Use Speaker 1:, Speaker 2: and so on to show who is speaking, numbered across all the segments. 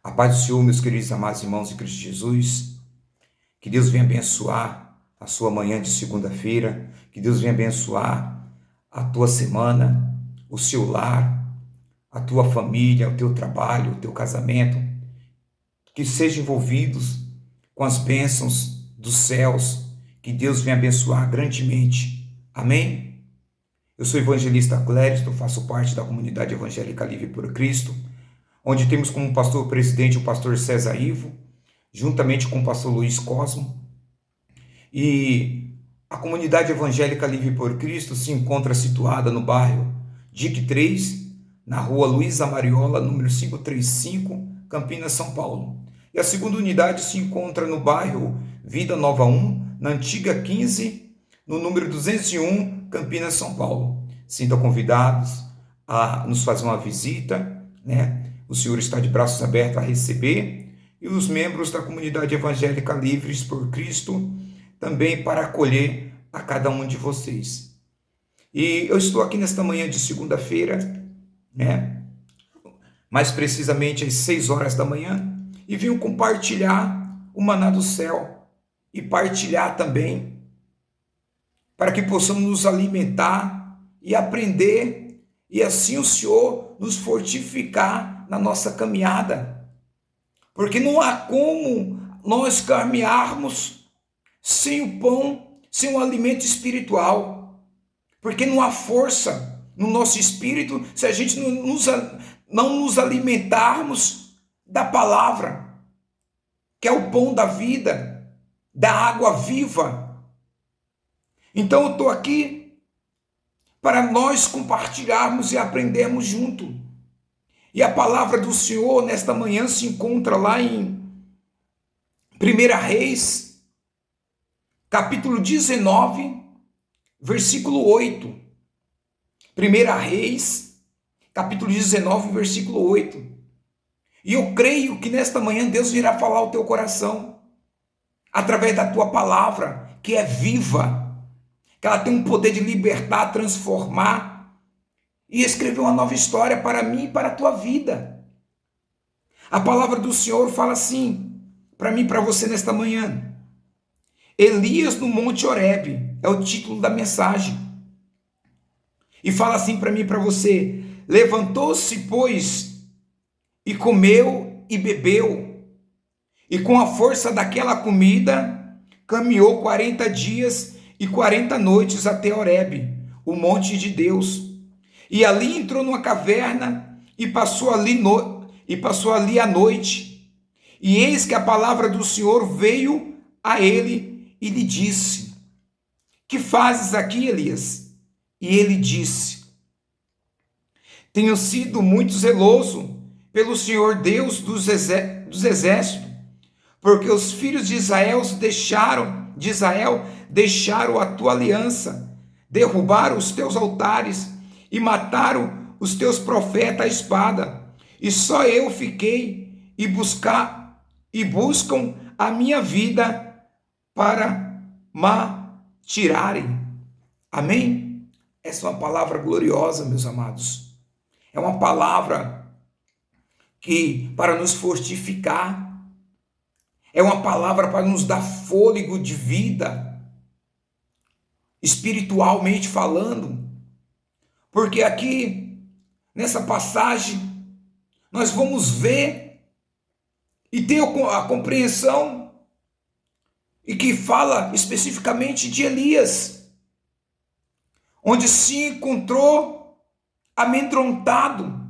Speaker 1: A paz do Senhor, meus queridos amados irmãos em Cristo Jesus. Que Deus venha abençoar a sua manhã de segunda-feira. Que Deus venha abençoar a tua semana, o seu lar, a tua família, o teu trabalho, o teu casamento. Que sejam envolvidos com as bênçãos dos céus. Que Deus venha abençoar grandemente. Amém? Eu sou o evangelista Cléristo, faço parte da comunidade evangélica Livre por Cristo, onde temos como pastor presidente o pastor César Ivo, juntamente com o pastor Luiz Cosmo. E a comunidade evangélica Livre por Cristo se encontra situada no bairro DIC 3, na rua Luiza Mariola, número 535, Campinas, São Paulo. E a segunda unidade se encontra no bairro Vida Nova 1, na antiga 15, no número 201, Campinas, São Paulo. Sintam convidados a nos fazer uma visita, né? O Senhor está de braços abertos a receber, e os membros da comunidade evangélica Livres por Cristo também para acolher a cada um de vocês. E eu estou aqui nesta manhã de segunda-feira, né? Mais precisamente às 6 horas da manhã, e vim compartilhar o maná do céu e partilhar também para que possamos nos alimentar e aprender, e assim o Senhor nos fortificar na nossa caminhada. Porque não há como nós caminharmos sem o pão, sem o alimento espiritual. Porque não há força no nosso espírito se a gente não nos alimentarmos da palavra, que é o pão da vida, da água viva. Então eu estou aqui para nós compartilharmos e aprendermos junto. E a palavra do Senhor nesta manhã se encontra lá em 1 Reis, capítulo 19, versículo 8. 1 Reis, capítulo 19, versículo 8. E eu creio que nesta manhã Deus virá falar ao teu coração, através da tua palavra, que é viva, que ela tem um poder de libertar, transformar e escrever uma nova história para mim e para a tua vida. A palavra do Senhor fala assim, para mim e para você nesta manhã. Elias no Monte Horebe, é o título da mensagem. E fala assim para mim e para você: levantou-se, pois, e comeu e bebeu, e com a força daquela comida, caminhou 40 dias e 40 noites até Horebe, o monte de Deus. E ali entrou numa caverna e passou ali a noite. E eis que a palavra do Senhor veio a ele e lhe disse: que fazes aqui, Elias? E ele disse: tenho sido muito zeloso pelo Senhor Deus dos exércitos, porque os filhos de Israel deixaram a tua aliança, derrubaram os teus altares e mataram os teus profetas à espada, e só eu fiquei e buscam a minha vida para tirarem. Amém? Essa é uma palavra gloriosa, meus amados. É uma palavra que para nos fortificar, é uma palavra para nos dar fôlego de vida, espiritualmente falando. Porque aqui, nessa passagem, nós vamos ver e ter a compreensão, e que fala especificamente de Elias, onde se encontrou amedrontado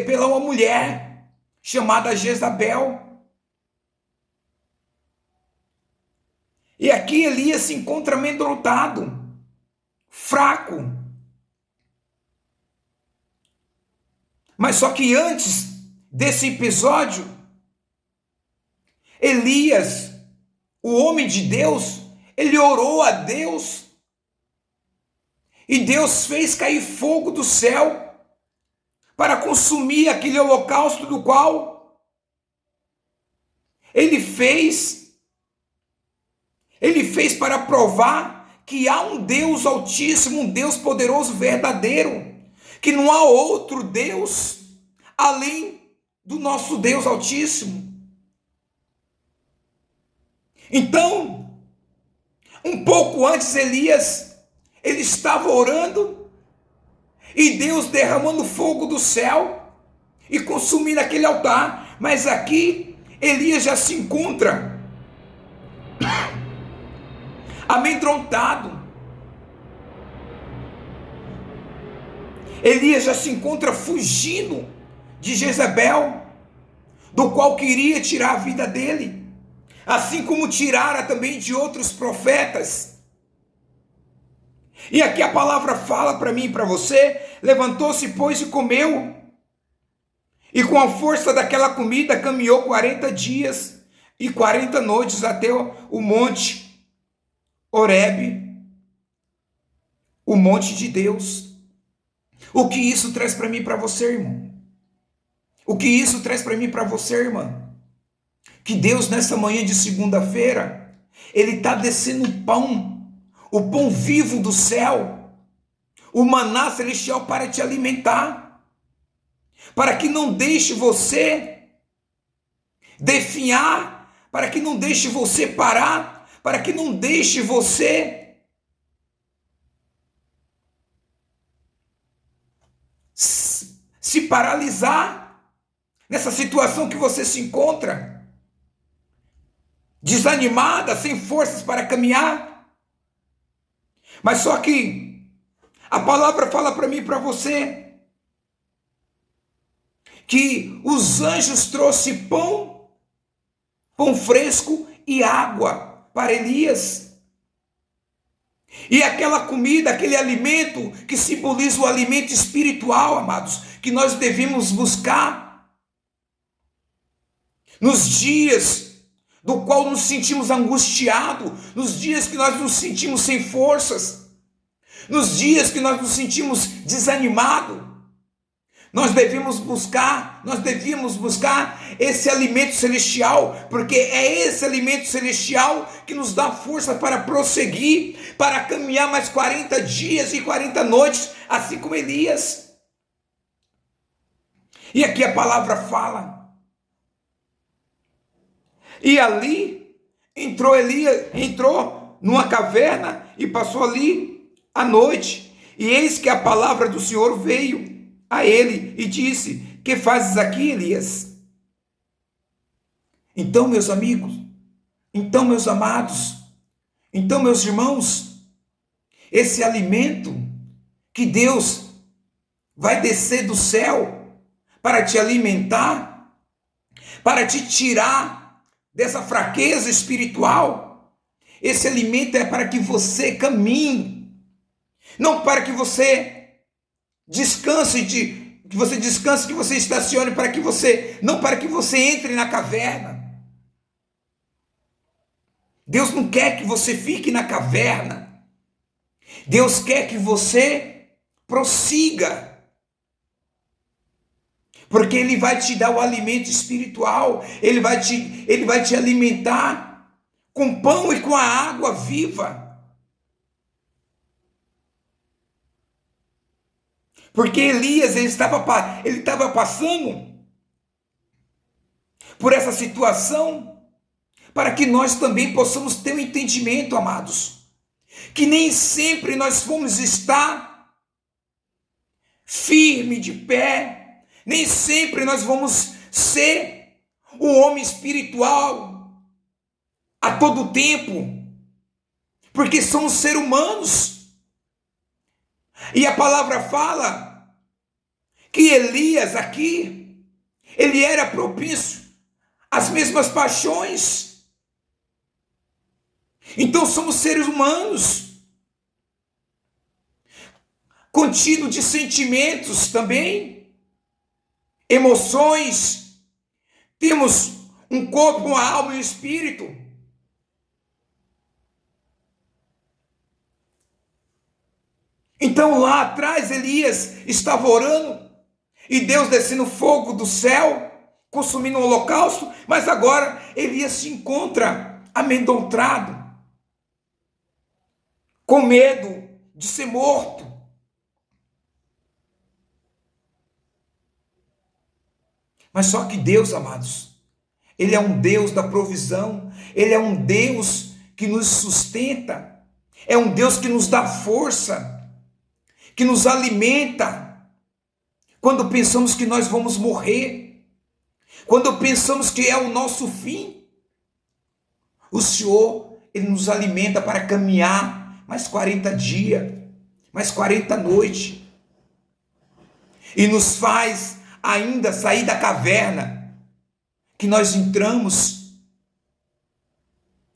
Speaker 1: pela uma mulher chamada Jezabel. E aqui Elias se encontra amedrontado, fraco. Mas só que antes desse episódio, Elias, o homem de Deus, ele orou a Deus, e Deus fez cair fogo do céu para consumir aquele holocausto do qual ele fez para provar que há um Deus altíssimo, um Deus poderoso, verdadeiro, que não há outro Deus além do nosso Deus Altíssimo. Então, um pouco antes, Elias, ele estava orando, e Deus derramando fogo do céu e consumindo aquele altar. Mas aqui, Elias já se encontra amedrontado. Elias já se encontra fugindo de Jezabel, do qual queria tirar a vida dele, assim como tirara também de outros profetas. E aqui a palavra fala para mim e para você: levantou-se, pois, e comeu, e com a força daquela comida caminhou 40 dias e 40 noites até o monte Horebe, o monte de Deus. O que isso traz para mim e para você, irmão? O que isso traz para mim e para você, irmã? Que Deus, nessa manhã de segunda-feira, Ele está descendo o pão vivo do céu, o maná celestial para te alimentar, para que não deixe você definhar, para que não deixe você parar, para que não deixe você se paralisar nessa situação que você se encontra, desanimada, sem forças para caminhar. Mas só que a palavra fala para mim e para você que os anjos trouxeram pão fresco e água para Elias. E aquela comida, aquele alimento que simboliza o alimento espiritual, amados, que nós devemos buscar nos dias do qual nos sentimos angustiados, nos dias que nós nos sentimos sem forças, nos dias que nós nos sentimos desanimados. Nós devíamos buscar esse alimento celestial, porque é esse alimento celestial que nos dá força para prosseguir, para caminhar mais 40 dias e 40 noites, assim como Elias. E aqui a palavra fala: e ali entrou Elias, entrou numa caverna e passou ali a noite. E eis que a palavra do Senhor veio a ele e disse: que fazes aqui, Elias? Então, meus amigos, então, meus amados, então, meus irmãos, esse alimento que Deus vai descer do céu para te alimentar, para te tirar dessa fraqueza espiritual, esse alimento é para que você caminhe, não para que você descanse, que você estacione, não para que você entre na caverna. Deus não quer que você fique na caverna. Deus quer que você prossiga, porque Ele vai te dar o alimento espiritual, Ele vai te alimentar com pão e com a água viva. Porque Elias, ele estava passando por essa situação, para que nós também possamos ter um entendimento, amados, que nem sempre nós vamos estar firme de pé, nem sempre nós vamos ser um homem espiritual a todo tempo, porque somos seres humanos. E a palavra fala que Elias aqui, ele era propício às mesmas paixões. Então somos seres humanos, contido de sentimentos também, emoções. Temos um corpo, uma alma e um espírito. Então lá atrás Elias estava orando e Deus descendo fogo do céu, consumindo o holocausto, mas agora Elias se encontra amedrontado, com medo de ser morto. Mas só que Deus, amados, Ele é um Deus da provisão, Ele é um Deus que nos sustenta, é um Deus que nos dá força, que nos alimenta. Quando pensamos que nós vamos morrer, quando pensamos que é o nosso fim, o Senhor, Ele nos alimenta para caminhar mais 40 dias, mais 40 noites, e nos faz ainda sair da caverna que nós entramos.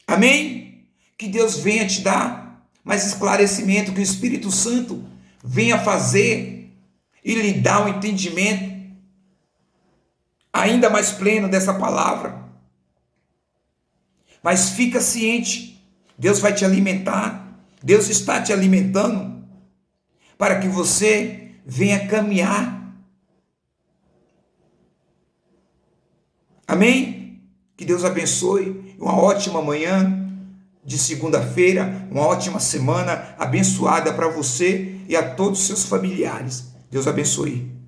Speaker 1: Amém? Que Deus venha te dar mais esclarecimento, que o Espírito Santo venha fazer e lhe dar um entendimento ainda mais pleno dessa palavra. Mas fica ciente, Deus vai te alimentar, Deus está te alimentando para que você venha caminhar. Amém? Que Deus abençoe. Uma ótima manhã de segunda-feira, uma ótima semana abençoada para você e a todos os seus familiares. Deus abençoe.